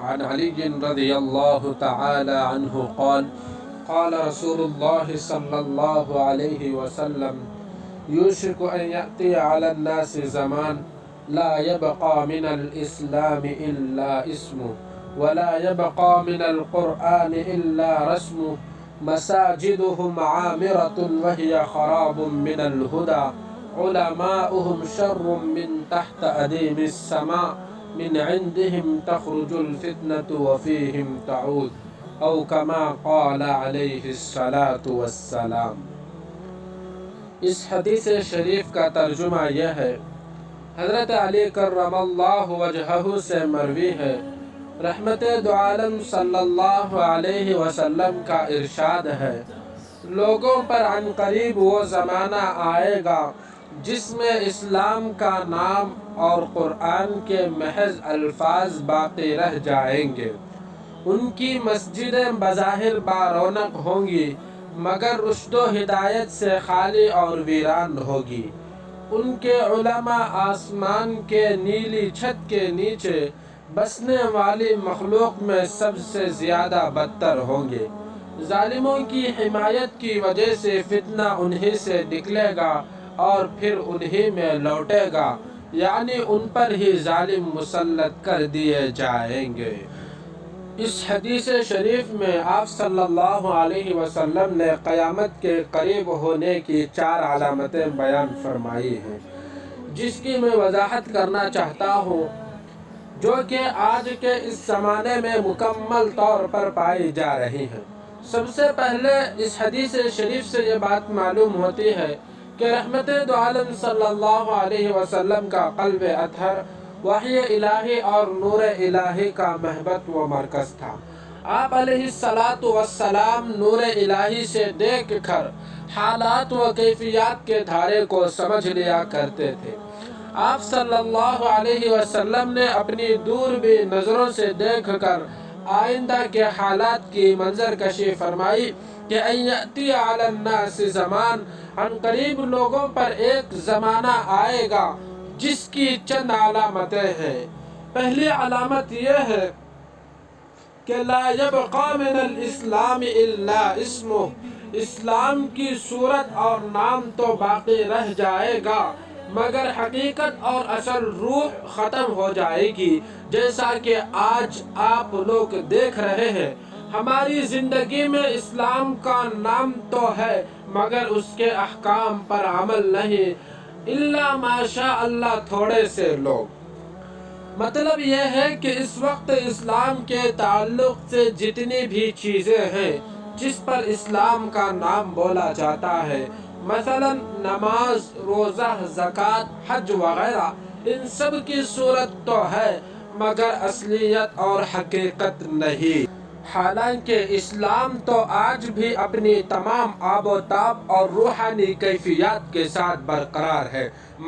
عن علي رضي الله تعالى عنه قال قال رسول الله صلى الله عليه وسلم يوشك أن يأتي على الناس زمان لا يبقى من الإسلام إلا اسمه ولا يبقى من القرآن إلا رسمه مساجدهم عامرة وهي خراب من الهدى علماؤهم شر من تحت أديم السماء من عندهم تخرج الفتنة وفيهم تعود أو كما قال عليه الصلاة والسلام۔ اس حدیث شریف کا ترجمہ یہ ہے، حضرت علی کرم اللہ وجہہ سے مروی ہے، رحمت دو عالم صلی اللہ علیہ وسلم کا ارشاد ہے، لوگوں پر عن قریب وہ زمانہ آئے گا جس میں اسلام کا نام اور قرآن کے محض الفاظ باقی رہ جائیں گے، ان کی مسجدیں بظاہر بارونق ہوں گی مگر رشد و ہدایت سے خالی اور ویران ہوگی، ان کے علماء آسمان کے نیلی چھت کے نیچے بسنے والی مخلوق میں سب سے زیادہ بدتر ہوں گے، ظالموں کی حمایت کی وجہ سے فتنہ انہی سے نکلے گا اور پھر انہی میں لوٹے گا، یعنی ان پر ہی ظالم مسلط کر دیے جائیں گے۔ اس حدیث شریف میں آپ صلی اللہ علیہ وسلم نے قیامت کے قریب ہونے کی 4 علامتیں بیان فرمائی ہیں، جس کی میں وضاحت کرنا چاہتا ہوں، جو کہ آج کے اس زمانے میں مکمل طور پر پائی جا رہی ہیں۔ سب سے پہلے اس حدیث شریف سے یہ بات معلوم ہوتی ہے کہ رحمت دو عالم صلی اللہ علیہ وسلم کا قلب اطہر وحی الہی اور نور الہی کا محبت و مرکز تھا۔ آپ علیہ السلام نور الہی سے دیکھ کر حالات و کیفیات کے دھارے کو سمجھ لیا کرتے تھے۔ آپ صلی اللہ علیہ وسلم نے اپنی دوربین نظروں سے دیکھ کر آئندہ کے حالات کی منظر کشی فرمائی کہ ان یأتی علی الناس زمان، عن قریب لوگوں پر ایک زمانہ آئے گا جس کی چند علامتیں ہیں۔ پہلی علامت یہ ہے کہ لا یبقى من الاسلام الا اسمہ، اسلام کی صورت اور نام تو باقی رہ جائے گا مگر حقیقت اور اصل روح ختم ہو جائے گی، جیسا کہ آج آپ لوگ دیکھ رہے ہیں۔ ہماری زندگی میں اسلام کا نام تو ہے مگر اس کے احکام پر عمل نہیں، الا ماشاء اللہ تھوڑے سے لوگ۔ مطلب یہ ہے کہ اس وقت اسلام کے تعلق سے جتنی بھی چیزیں ہیں جس پر اسلام کا نام بولا جاتا ہے، مثلا نماز، روزہ، زکوٰۃ، حج وغیرہ، ان سب کی صورت تو ہے مگر اصلیت اور حقیقت نہیں۔ حالانکہ اسلام تو آج بھی اپنی تمام آب و تاب اور روحانی کیفیات کے ساتھ برقرار ہے،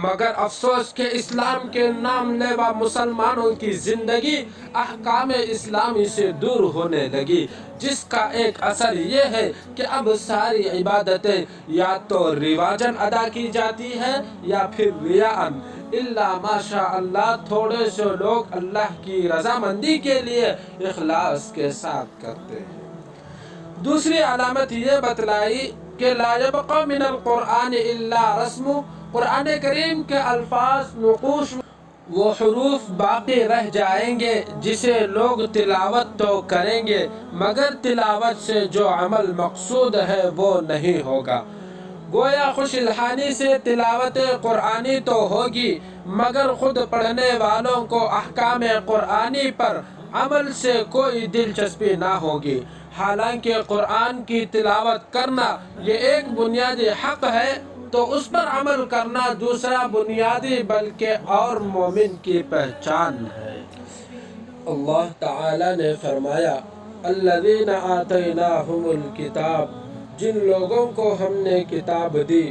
مگر افسوس کہ اسلام کے نام لیوا مسلمانوں کی زندگی احکام اسلامی سے دور ہونے لگی، جس کا ایک اثر یہ ہے کہ اب ساری عبادتیں یا تو رواجاً ادا کی جاتی ہیں یا پھر ریاءً، الا ماشاء اللہ تھوڑے سے لوگ اللہ کی رضامندی کے لیے اخلاص کے ساتھ کرتے ہیں۔ دوسری علامت یہ بتلائی کہ لا یبقى من القرآن الا رسم، قرآن کریم کے الفاظ، نقوش وہ حروف باقی رہ جائیں گے جسے لوگ تلاوت تو کریں گے مگر تلاوت سے جو عمل مقصود ہے وہ نہیں ہوگا۔ گویا خوش الحانی سے تلاوت قرآنی تو ہوگی مگر خود پڑھنے والوں کو احکام قرآنی پر عمل سے کوئی دلچسپی نہ ہوگی، حالانکہ قرآن کی تلاوت کرنا یہ ایک بنیادی حق ہے تو اس پر عمل کرنا دوسرا بنیادی بلکہ اور مومن کی پہچان ہے۔ اللہ تعالی نے فرمایا الذین آتیناہم الکتاب، جن لوگوں کو ہم نے کتاب دی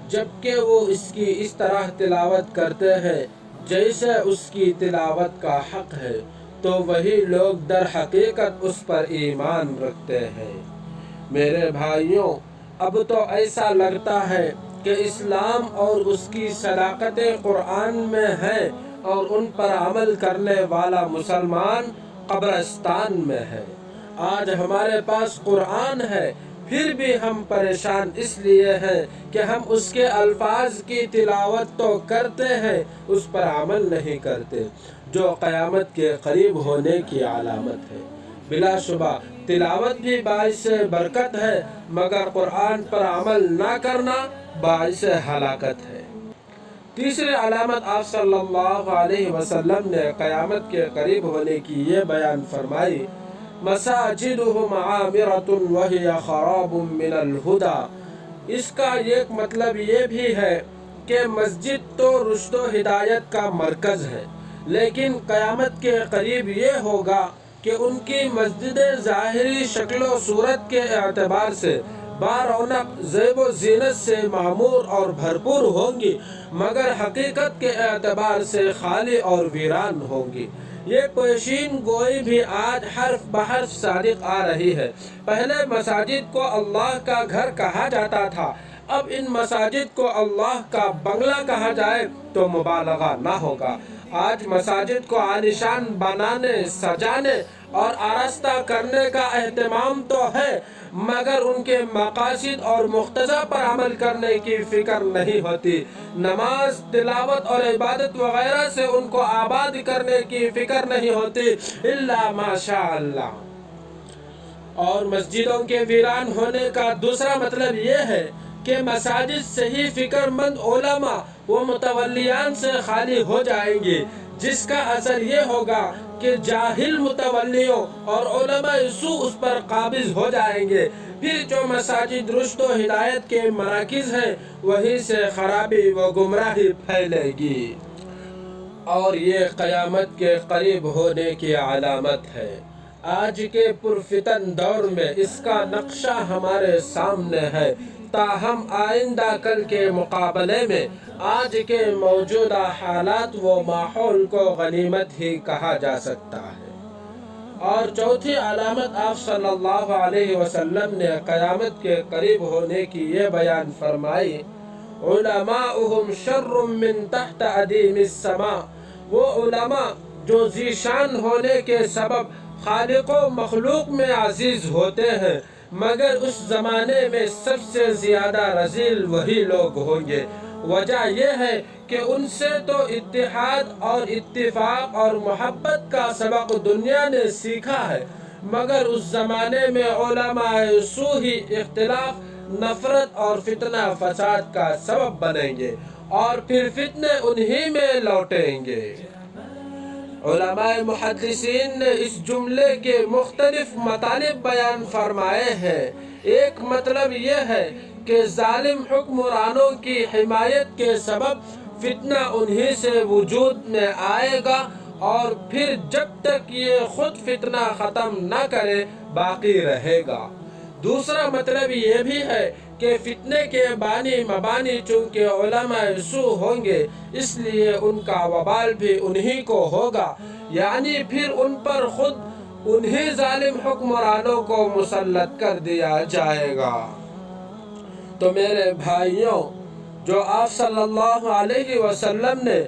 جبکہ وہ اس کی اس طرح تلاوت کرتے ہیں جیسے اس کی تلاوت کا حق ہے، تو وہی لوگ در حقیقت اس پر ایمان رکھتے ہیں۔ میرے بھائیوں، اب تو ایسا لگتا ہے کہ اسلام اور اس کی صداقت قرآن میں ہے اور ان پر عمل کرنے والا مسلمان قبرستان میں ہے۔ آج ہمارے پاس قرآن ہے، پھر بھی ہم پریشان اس لیے ہیں کہ ہم اس کے الفاظ کی تلاوت تو کرتے ہیں، اس پر عمل نہیں کرتے، جو قیامت کے قریب ہونے کی علامت ہے۔ بلا شبہ تلاوت بھی باعث برکت ہے، مگر قرآن پر عمل نہ کرنا باعث ہلاکت ہے۔ تیسری علامت آپ صلی اللہ علیہ وسلم نے قیامت کے قریب ہونے کی یہ بیان فرمائی، مساجدہم عامرۃ وہی خراب من الہدی۔ اس کا ایک مطلب یہ بھی ہے کہ مسجد تو رشد و ہدایت کا مرکز ہے، لیکن قیامت کے قریب یہ ہوگا کہ ان کی مسجدیں ظاہری شکل و صورت کے اعتبار سے بارونق زیب و زینت سے معمور اور بھرپور ہوں گی، مگر حقیقت کے اعتبار سے خالی اور ویران ہوں گی۔ یہ پیشین گوئی بھی آج حرف بحرف صادق آ رہی ہے۔ پہلے مساجد کو اللہ کا گھر کہا جاتا تھا، اب ان مساجد کو اللہ کا بنگلہ کہا جائے تو مبالغہ نہ ہوگا۔ آج مساجد کو عالیشان بنانے، سجانے اور آراستہ کرنے کا اہتمام تو ہے، مگر ان کے مقاصد اور مقتضا پر عمل کرنے کی فکر نہیں ہوتی۔ نماز، تلاوت اور عبادت وغیرہ سے ان کو آباد کرنے کی فکر نہیں ہوتی، الا ماشاء اللہ۔ اور مسجدوں کے ویران ہونے کا دوسرا مطلب یہ ہے کہ مساجد صحیح فکر مند علماء و متولیان سے خالی ہو جائیں گی، جس کا اثر یہ ہوگا کہ جاہل متولیوں اور علماء سوء اس پر قابض ہو جائیں گے۔ پھر جو مساجد رشد و ہدایت کے مراکز ہیں، وہیں سے خرابی و گمراہی پھیلے گی، اور یہ قیامت کے قریب ہونے کی علامت ہے۔ آج کے پرفتن دور میں اس کا نقشہ ہمارے سامنے ہے، تاہم آئندہ کل کے مقابلے میں آج کے موجودہ حالات و ماحول کو غنیمت ہی کہا جا سکتا ہے۔ اور چوتھی علامت آپ صلی اللہ علیہ وسلم نے قیامت کے قریب ہونے کی یہ بیان فرمائی، علماؤہم شر من تحت ادیم السماء۔ وہ علماء جو ذیشان ہونے کے سبب خالق و مخلوق میں عزیز ہوتے ہیں، مگر اس زمانے میں سب سے زیادہ رذیل وہی لوگ ہوں گے۔ وجہ یہ ہے کہ ان سے تو اتحاد اور اتفاق اور محبت کا سبق دنیا نے سیکھا ہے، مگر اس زمانے میں علماء سوء ہی اختلاف، نفرت اور فتنہ فساد کا سبب بنیں گے، اور پھر فتنے انہی میں لوٹیں گے۔ علماء محدثین نے اس جملے کے مختلف مطالب بیان فرمائے ہیں۔ ایک مطلب یہ ہے کہ ظالم حکمرانوں کی حمایت کے سبب فتنہ انہی سے وجود میں آئے گا، اور پھر جب تک یہ خود فتنہ ختم نہ کرے باقی رہے گا۔ دوسرا مطلب یہ بھی ہے کہ فتنے کے بانی مبانی چونکہ علماء سوء ہوں گے، اس لیے ان کا وبال بھی انہی کو ہوگا، یعنی پھر ان پر خود انہی ظالم حکمرانوں کو مسلط کر دیا جائے گا۔ تو میرے بھائیوں، جو آپ صلی اللہ علیہ وسلم نے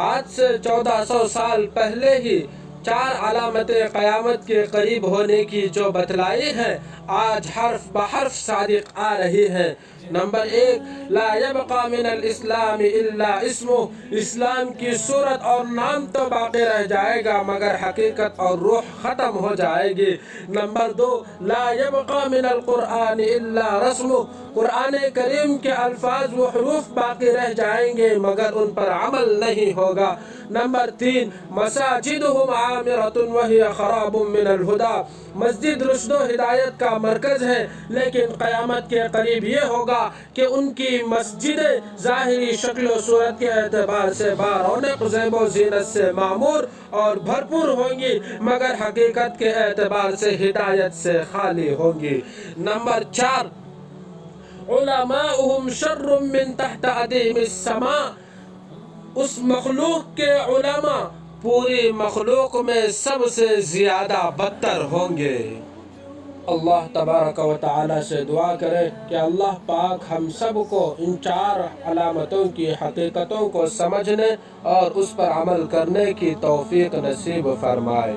آج سے 1400 سال پہلے ہی 4 علامتیں قیامت کے قریب ہونے کی جو بتلائی ہیں، آج حرف بحرف صادق آ رہی ہیں۔ نمبر 1، لا يبقى من الاسلام الا اسمه۔ اسلام کی صورت اور نام تو باقی رہ جائے گا، مگر حقیقت اور روح ختم ہو جائے گی۔ نمبر 2، لا يبقى من القرآن الا رسمه۔ قرآن کریم کے الفاظ و حروف باقی رہ جائیں گے، مگر ان پر عمل نہیں ہوگا۔ نمبر 3، مساجدہم عامرۃ وہی خراب من الہدی۔ مسجد رشد و ہدایت کا مرکز ہے، لیکن قیامت کے قریب یہ ہوگا کہ ان کی مسجدیں ظاہری شکل و صورت کے اعتبار سے بارونق زیب و زینت سے معمور اور بھرپور ہوں گی، مگر حقیقت کے اعتبار سے ہدایت سے خالی ہوں گی۔ نمبر 4، علماؤہم شر من تحت ادیم السماء۔ اس مخلوق کے علماء پوری مخلوق میں سب سے زیادہ بدتر ہوں گے۔ اللہ تبارک و تعالی سے دعا کریں کہ اللہ پاک ہم سب کو ان 4 علامتوں کی حقیقتوں کو سمجھنے اور اس پر عمل کرنے کی توفیق نصیب فرمائے۔